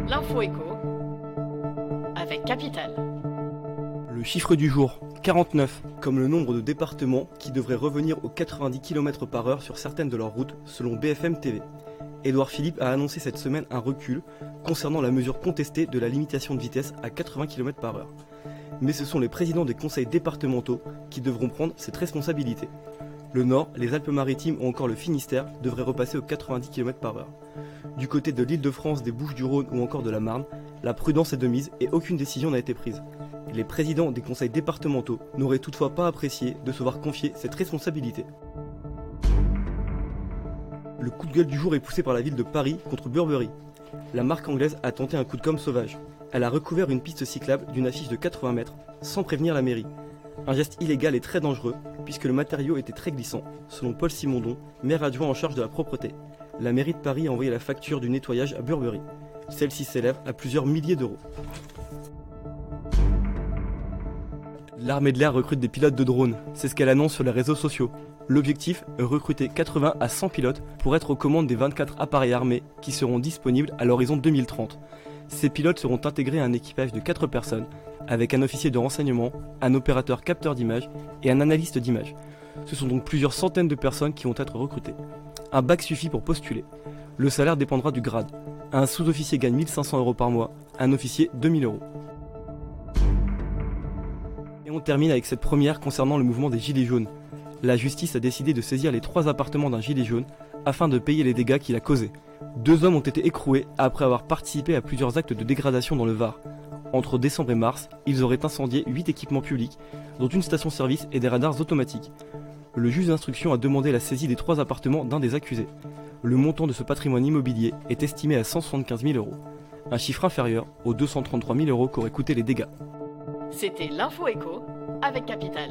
L'info écho avec Capital. Le chiffre du jour, 49, comme le nombre de départements qui devraient revenir aux 90 km/h sur certaines de leurs routes, selon BFM TV. Édouard Philippe a annoncé cette semaine un recul concernant la mesure contestée de la limitation de vitesse à 80 km/h. Mais ce sont les présidents des conseils départementaux qui devront prendre cette responsabilité. Le Nord, les Alpes-Maritimes ou encore le Finistère devraient repasser aux 90 km/h. Du côté de l'Île-de-France, des Bouches-du-Rhône ou encore de la Marne, la prudence est de mise et aucune décision n'a été prise. Les présidents des conseils départementaux n'auraient toutefois pas apprécié de se voir confier cette responsabilité. Le coup de gueule du jour est poussé par la ville de Paris contre Burberry. La marque anglaise a tenté un coup de com' sauvage. Elle a recouvert une piste cyclable d'une affiche de 80 mètres sans prévenir la mairie. Un geste illégal et très dangereux puisque le matériau était très glissant, selon Paul Simondon, maire adjoint en charge de la propreté. La mairie de Paris a envoyé la facture du nettoyage à Burberry. Celle-ci s'élève à plusieurs milliers d'euros. L'armée de l'air recrute des pilotes de drones, c'est ce qu'elle annonce sur les réseaux sociaux. L'objectif, recruter 80 à 100 pilotes pour être aux commandes des 24 appareils armés qui seront disponibles à l'horizon 2030. Ces pilotes seront intégrés à un équipage de 4 personnes, avec un officier de renseignement, un opérateur capteur d'images et un analyste d'images. Ce sont donc plusieurs centaines de personnes qui vont être recrutées. Un bac suffit pour postuler. Le salaire dépendra du grade. Un sous-officier gagne 1 500 € par mois, un officier 2 000 €. Et on termine avec cette première concernant le mouvement des Gilets jaunes. La justice a décidé de saisir les 3 appartements d'un gilet jaune afin de payer les dégâts qu'il a causés. 2 hommes ont été écroués après avoir participé à plusieurs actes de dégradation dans le Var. Entre décembre et mars, ils auraient incendié 8 équipements publics, dont une station-service et des radars automatiques. Le juge d'instruction a demandé la saisie des 3 appartements d'un des accusés. Le montant de ce patrimoine immobilier est estimé à 175 000 €, un chiffre inférieur aux 233 000 € qu'auraient coûté les dégâts. C'était l'info écho avec Capital.